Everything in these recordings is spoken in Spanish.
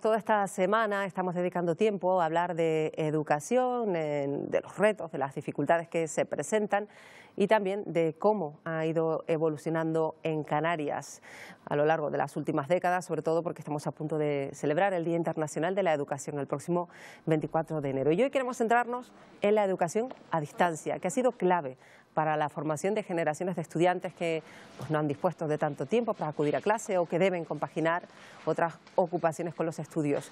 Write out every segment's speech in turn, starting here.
Toda esta semana estamos dedicando tiempo a hablar de educación, de los retos, de las dificultades que se presentan y también de cómo ha ido evolucionando en Canarias a lo largo de las últimas décadas, sobre todo porque estamos a punto de celebrar el Día Internacional de la Educación el próximo 24 de enero. Y hoy queremos centrarnos en la educación a distancia, que ha sido clave para la formación de generaciones de estudiantes que no han dispuesto de tanto tiempo para acudir a clase o que deben compaginar otras ocupaciones con los estudios.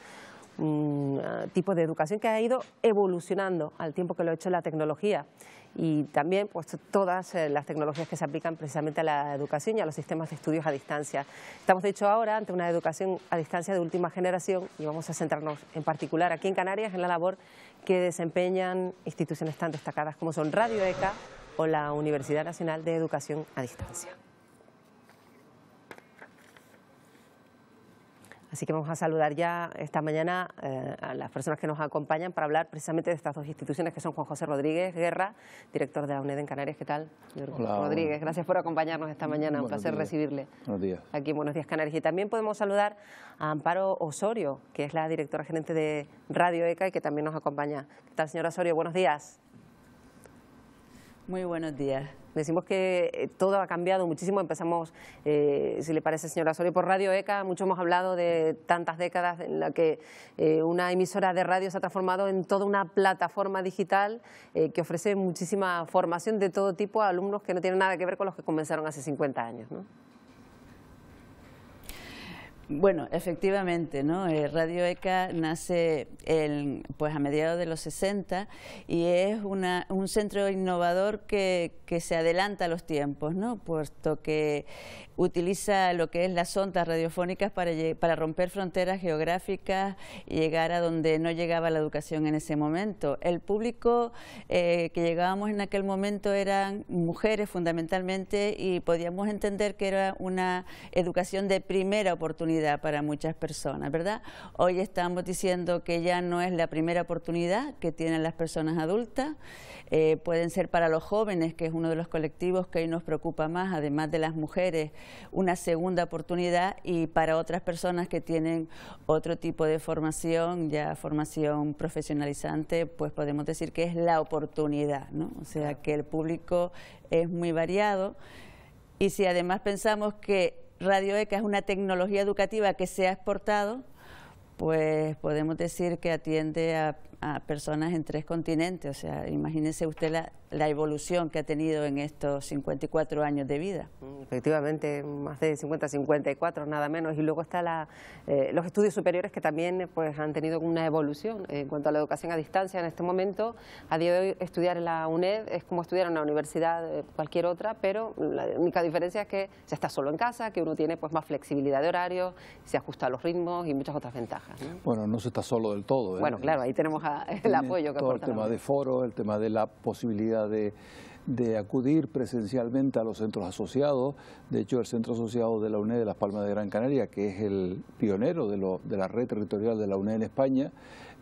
Un tipo de educación que ha ido evolucionando al tiempo que lo ha hecho la tecnología y también pues, todas las tecnologías que se aplican precisamente a la educación y a los sistemas de estudios a distancia. Estamos de hecho ahora ante una educación a distancia de última generación y vamos a centrarnos en particular aquí en Canarias en la labor que desempeñan instituciones tan destacadas como son Radio ECA o la Universidad Nacional de Educación a Distancia. Así que vamos a saludar ya esta mañana a las personas que nos acompañan para hablar precisamente de estas dos instituciones que son Juan José Rodríguez Guerra, director de la UNED en Canarias. ¿Qué tal, señor Rodríguez? Gracias por acompañarnos esta mañana, un placer recibirle aquí en Buenos Días Canarias. Y también podemos saludar a Amparo Osorio, que es la directora gerente de Radio ECA y que también nos acompaña. ¿Qué tal, señora Osorio? Buenos días. Muy buenos días. Decimos que todo ha cambiado muchísimo. Empezamos, si le parece, señora Osorio, por Radio ECA. Mucho hemos hablado de tantas décadas en la que una emisora de radio se ha transformado en toda una plataforma digital que ofrece muchísima formación de todo tipo a alumnos que no tienen nada que ver con los que comenzaron hace 50 años, ¿no? Bueno, efectivamente, ¿no? Radio ECA nace pues a mediados de los 60 y es un centro innovador que se adelanta a los tiempos, ¿no? Puesto que utiliza lo que es las ondas radiofónicas para romper fronteras geográficas y llegar a donde no llegaba la educación en ese momento. El público que llegábamos en aquel momento eran mujeres fundamentalmente y podíamos entender que era una educación de primera oportunidad para muchas personas, ¿verdad? Hoy estamos diciendo que ya no es la primera oportunidad que tienen las personas adultas, pueden ser para los jóvenes, que es uno de los colectivos que hoy nos preocupa más, además de las mujeres, una segunda oportunidad, y para otras personas que tienen otro tipo de formación, ya formación profesionalizante, pues podemos decir que es la oportunidad, ¿no? O sea, que el público es muy variado y si además pensamos que Radio ECA es una tecnología educativa que se ha exportado, pues podemos decir que atiende a personas en 3 continentes. O sea, imagínese usted la evolución que ha tenido en estos 54 años de vida. Efectivamente, más de 50, 54, nada menos. Y luego está los estudios superiores que también pues, han tenido una evolución. En cuanto a la educación a distancia, en este momento, a día de hoy, estudiar en la UNED es como estudiar en una universidad cualquier otra, pero la única diferencia es que se está solo en casa, que uno tiene pues, más flexibilidad de horario, se ajusta a los ritmos y muchas otras ventajas, ¿no? Bueno, no se está solo del todo, ¿eh? Bueno, claro, ahí tenemos el apoyo que todo aporta el tema de foro, el tema de la posibilidad de acudir presencialmente a los centros asociados. De hecho, el centro asociado de la UNED de Las Palmas de Gran Canaria, que es el pionero de la red territorial de la UNED en España,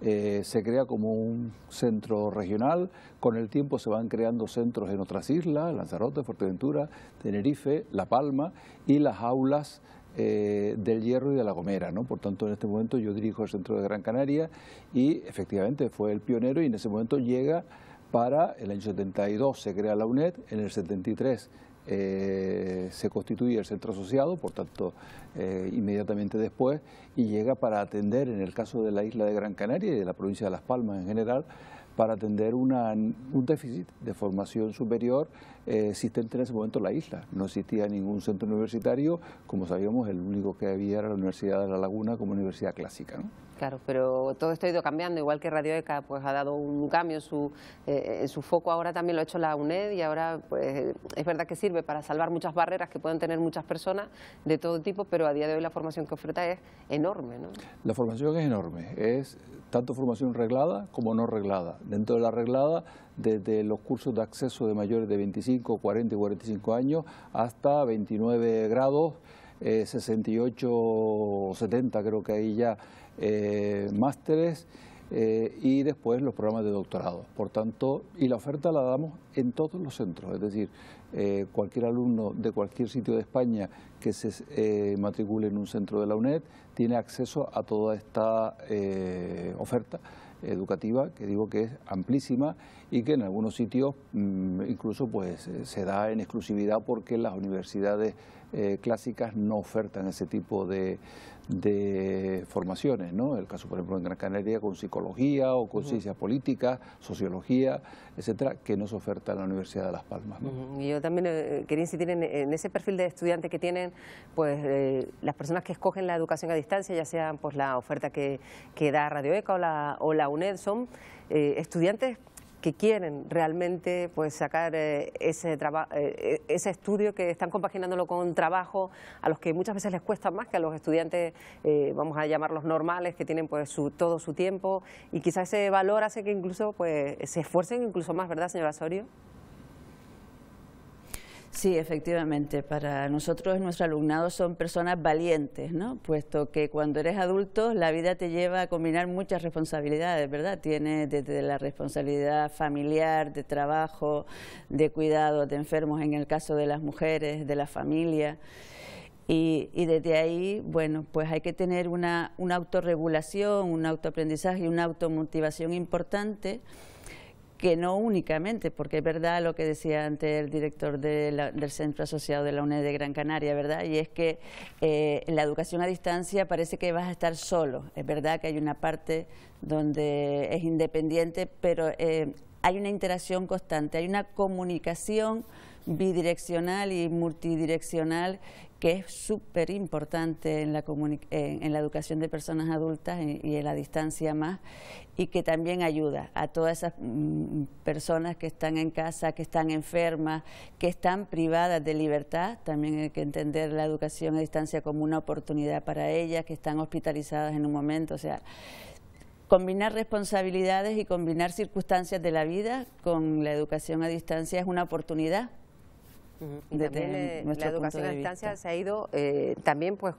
se crea como un centro regional. Con el tiempo se van creando centros en otras islas, Lanzarote, Fuerteventura, Tenerife, La Palma, y las aulas del Hierro y de La Gomera, ¿no? Por tanto, en este momento yo dirijo el centro de Gran Canaria y efectivamente fue el pionero y en ese momento llega para el año 72 se crea la UNED, en el 73 se constituye el centro asociado, por tanto inmediatamente después, y llega para atender, en el caso de la isla de Gran Canaria y de la provincia de Las Palmas en general, para atender un déficit de formación superior existente en ese momento en la isla. No existía ningún centro universitario, como sabíamos, el único que había era la Universidad de La Laguna como universidad clásica, ¿no? Claro, pero todo esto ha ido cambiando, igual que Radio ECA pues, ha dado un cambio en su foco, ahora también lo ha hecho la UNED y ahora pues, es verdad que sirve para salvar muchas barreras que pueden tener muchas personas de todo tipo, pero a día de hoy la formación que oferta es enorme, ¿no? La formación es enorme, es tanto formación reglada como no reglada. Dentro de la reglada, desde los cursos de acceso de mayores de 25, 40 y 45 años hasta 29 grados, 68 o 70 creo que hay ya másteres, y después los programas de doctorado. Por tanto, y la oferta la damos en todos los centros, es decir, cualquier alumno de cualquier sitio de España que se matricule en un centro de la UNED tiene acceso a toda esta oferta educativa, que digo que es amplísima y que en algunos sitios incluso pues se da en exclusividad porque las universidades clásicas no ofertan ese tipo de formaciones, ¿no? El caso, por ejemplo, en Gran Canaria con psicología o con ciencias políticas, sociología, etcétera, que no se oferta en la Universidad de Las Palmas, ¿no? Y yo también quería insistir en ese perfil de estudiante que tienen pues las personas que escogen la educación a distancia, ya sea pues la oferta que da Radio ECA o la UNED, son estudiantes que quieren realmente pues sacar ese estudio, que están compaginándolo con trabajo, a los que muchas veces les cuesta más que a los estudiantes, vamos a llamarlos normales, que tienen pues todo su tiempo, y quizás ese valor hace que incluso pues se esfuercen incluso más, ¿verdad, señora Osorio? Sí, efectivamente. Para nosotros, nuestro alumnado son personas valientes, ¿no? Puesto que cuando eres adulto la vida te lleva a combinar muchas responsabilidades, ¿verdad? Tienes desde la responsabilidad familiar, de trabajo, de cuidado de enfermos en el caso de las mujeres, de la familia. Y desde ahí, bueno, pues hay que tener una autorregulación, un autoaprendizaje y una automotivación importante, que no únicamente, porque es verdad lo que decía antes el director del Centro Asociado de la UNED de Gran Canaria, ¿verdad? Y es que la educación a distancia parece que vas a estar solo. Es verdad que hay una parte donde es independiente, pero hay una interacción constante, hay una comunicación bidireccional y multidireccional que es súper importante en la educación de personas adultas y en la distancia más, y que también ayuda a todas esas personas que están en casa, que están enfermas, que están privadas de libertad. También hay que entender la educación a distancia como una oportunidad para ellas, que están hospitalizadas en un momento. O sea, combinar responsabilidades y combinar circunstancias de la vida con la educación a distancia es una oportunidad. Y también la educación a distancia se ha ido también pues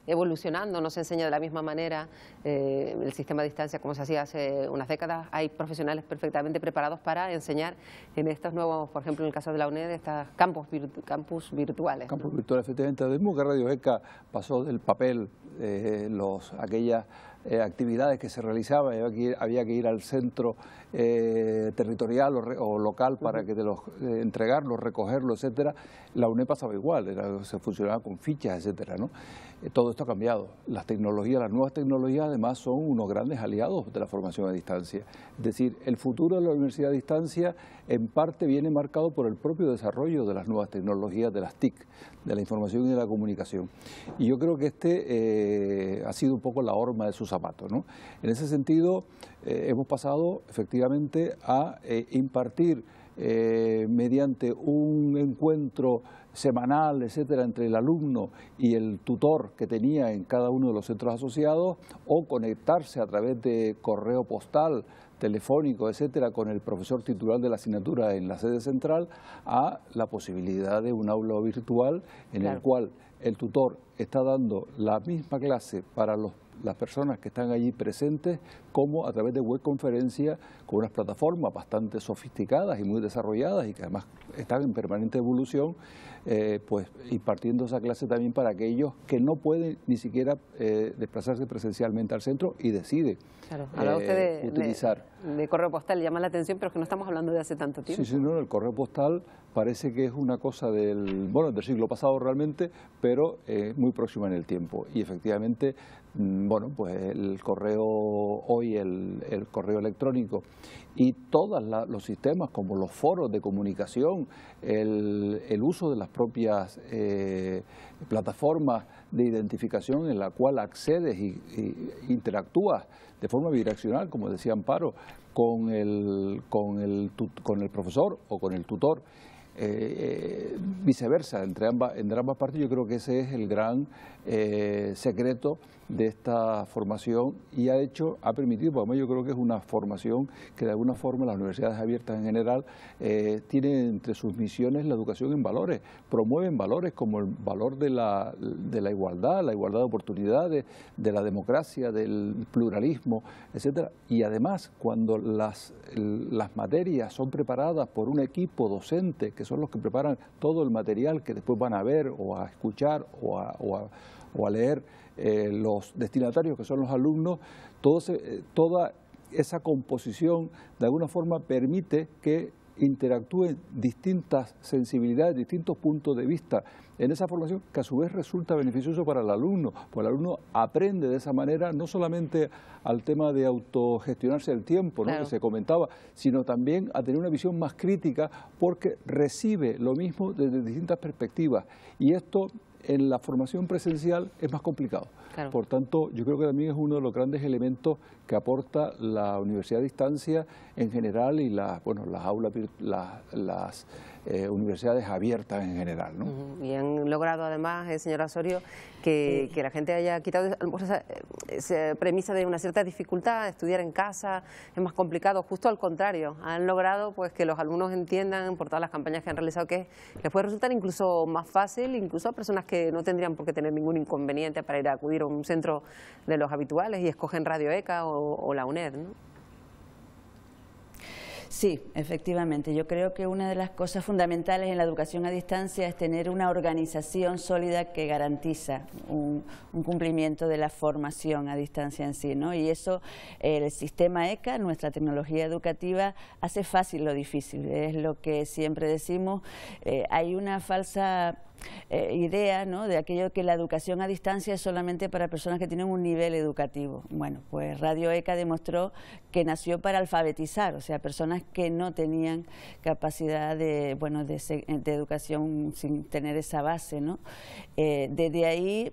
evolucionando, no se enseña de la misma manera el sistema a distancia como se hacía hace unas décadas. Hay profesionales perfectamente preparados para enseñar en estos nuevos, por ejemplo en el caso de la UNED, estos campus virtuales. Campus virtuales, efectivamente. Lo mismo que Radio ECA pasó del papel, aquellas actividades que se realizaban, había que ir al centro territorial o local para que entregarlos, recogerlos, etcétera. La UNED pasaba igual, se funcionaba con fichas, etcétera, ¿no? Todo esto ha cambiado. Las nuevas tecnologías además son unos grandes aliados de la formación a distancia. Es decir, el futuro de la universidad a distancia en parte viene marcado por el propio desarrollo de las nuevas tecnologías, de las TIC, de la información y de la comunicación. Y yo creo que ha sido un poco la horma de sus zapatos, ¿no? En ese sentido, hemos pasado efectivamente a impartir mediante un encuentro semanal, etcétera, entre el alumno y el tutor que tenía en cada uno de los centros asociados, o conectarse a través de correo postal, telefónico, etcétera, con el profesor titular de la asignatura en la sede central, a la posibilidad de un aula virtual en el cual el tutor está dando la misma clase para las personas que están allí presentes, como a través de webconferencia con unas plataformas bastante sofisticadas y muy desarrolladas y que además están en permanente evolución, pues impartiendo esa clase también para aquellos que no pueden ni siquiera desplazarse presencialmente al centro y decide utilizar. De correo postal, llama la atención, pero es que no estamos hablando de hace tanto tiempo. Sí, no, el correo postal parece que es una cosa del siglo pasado realmente, pero muy próxima en el tiempo. Y efectivamente, bueno, pues el correo hoy, el correo electrónico y todos los sistemas como los foros de comunicación, el uso de las propias plataformas de identificación en la cual accedes y interactúas de forma bidireccional, como decía Amparo, con el profesor o con el tutor, viceversa, entre ambas partes. Yo creo que ese es el gran secreto de esta formación y ha permitido, porque además yo creo que es una formación que de alguna forma las universidades abiertas en general tienen entre sus misiones la educación en valores, promueven valores como el valor de la igualdad, la igualdad de oportunidades, de la democracia, del pluralismo, etcétera. Y además, cuando las materias son preparadas por un equipo docente, que son los que preparan todo el material que después van a ver o a escuchar o a leer los destinatarios, que son los alumnos, toda esa composición de alguna forma permite que interactúen distintas sensibilidades, distintos puntos de vista en esa formación, que a su vez resulta beneficioso para el alumno, porque el alumno aprende de esa manera no solamente al tema de autogestionarse el tiempo, ¿no?, claro, que se comentaba, sino también a tener una visión más crítica, porque recibe lo mismo desde distintas perspectivas, y esto en la formación presencial es más complicado. Claro. Por tanto, yo creo que también es uno de los grandes elementos que aporta la universidad a distancia en general y las aulas, las universidades abiertas en general, ¿no? Y han logrado además, señora Osorio, que la gente haya quitado esa premisa de una cierta dificultad, estudiar en casa es más complicado, justo al contrario, han logrado pues que los alumnos entiendan por todas las campañas que han realizado que les puede resultar incluso más fácil, incluso a personas que no tendrían por qué tener ningún inconveniente para ir a acudir a un centro de los habituales y escogen Radio ECA o la UNED, ¿no? Sí, efectivamente. Yo creo que una de las cosas fundamentales en la educación a distancia es tener una organización sólida que garantiza un cumplimiento de la formación a distancia en sí, ¿no? Y eso, el sistema ECA, nuestra tecnología educativa, hace fácil lo difícil. Es lo que siempre decimos. Hay una falsa idea, ¿no?, de aquello que la educación a distancia es solamente para personas que tienen un nivel educativo. Bueno, pues Radio ECA demostró que nació para alfabetizar, o sea, personas que no tenían capacidad de educación sin tener esa base, ¿no? Desde ahí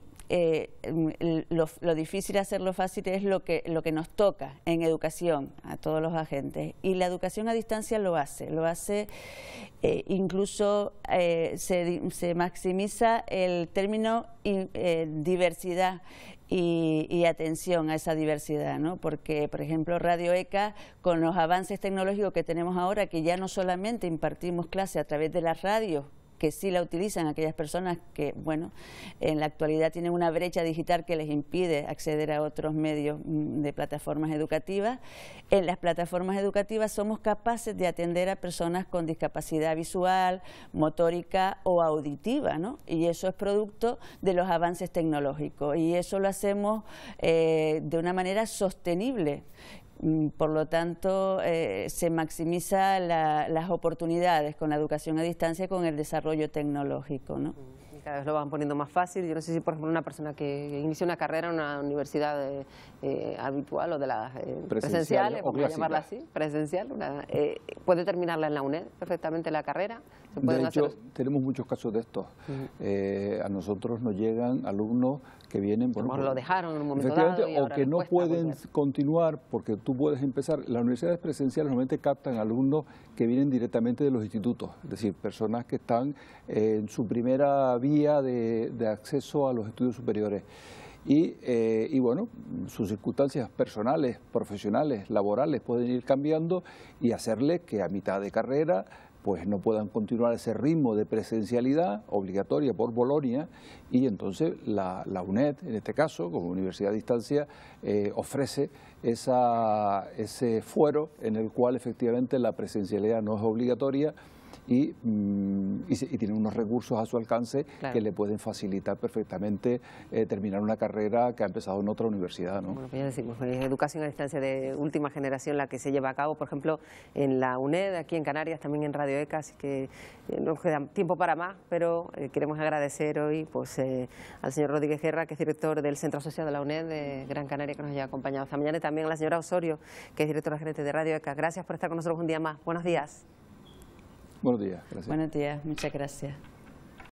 lo difícil hacerlo fácil es lo que nos toca en educación a todos los agentes, y la educación a distancia lo hace incluso se maximiza el término diversidad y atención a esa diversidad, ¿no? Porque, por ejemplo, Radio ECA, con los avances tecnológicos que tenemos ahora, que ya no solamente impartimos clases a través de las radios, que sí la utilizan aquellas personas que, bueno, en la actualidad tienen una brecha digital que les impide acceder a otros medios de plataformas educativas. En las plataformas educativas somos capaces de atender a personas con discapacidad visual, motórica o auditiva, ¿no? Y eso es producto de los avances tecnológicos, y eso lo hacemos de una manera sostenible. Por lo tanto, se maximiza las oportunidades con la educación a distancia, con el desarrollo tecnológico, ¿no? Cada vez lo van poniendo más fácil. Yo no sé si, por ejemplo, una persona que inicia una carrera en una universidad habitual o de las presenciales, vamos a llamarla así, presencial, puede terminarla en la UNED perfectamente la carrera. De hecho, tenemos muchos casos de estos. A nosotros nos llegan alumnos que vienen, bueno, lo dejaron en un momento dado y o que no pueden continuar, porque tú puedes empezar. Las universidades presenciales normalmente captan alumnos que vienen directamente de los institutos, es decir, personas que están en su primera vía de acceso a los estudios superiores. Y bueno, sus circunstancias personales, profesionales, laborales pueden ir cambiando y hacerles que a mitad de carrera pues no puedan continuar ese ritmo de presencialidad obligatoria por Bolonia, y entonces la UNED, en este caso, como universidad a distancia, ofrece ese fuero en el cual efectivamente la presencialidad no es obligatoria y tiene unos recursos a su alcance, claro, que le pueden facilitar perfectamente terminar una carrera que ha empezado en otra universidad, ¿no? Bueno, pues ya decimos, es educación a distancia de última generación la que se lleva a cabo, por ejemplo, en la UNED, aquí en Canarias, también en Radio ECA, así que no nos queda tiempo para más, pero queremos agradecer hoy pues, al señor Rodríguez Guerra, que es director del Centro Asociado de la UNED de Gran Canaria, que nos haya acompañado esta mañana, y también a la señora Osorio, que es directora gerente de Radio ECA. Gracias por estar con nosotros un día más. Buenos días. Buenos días, gracias. Buenos días, muchas gracias.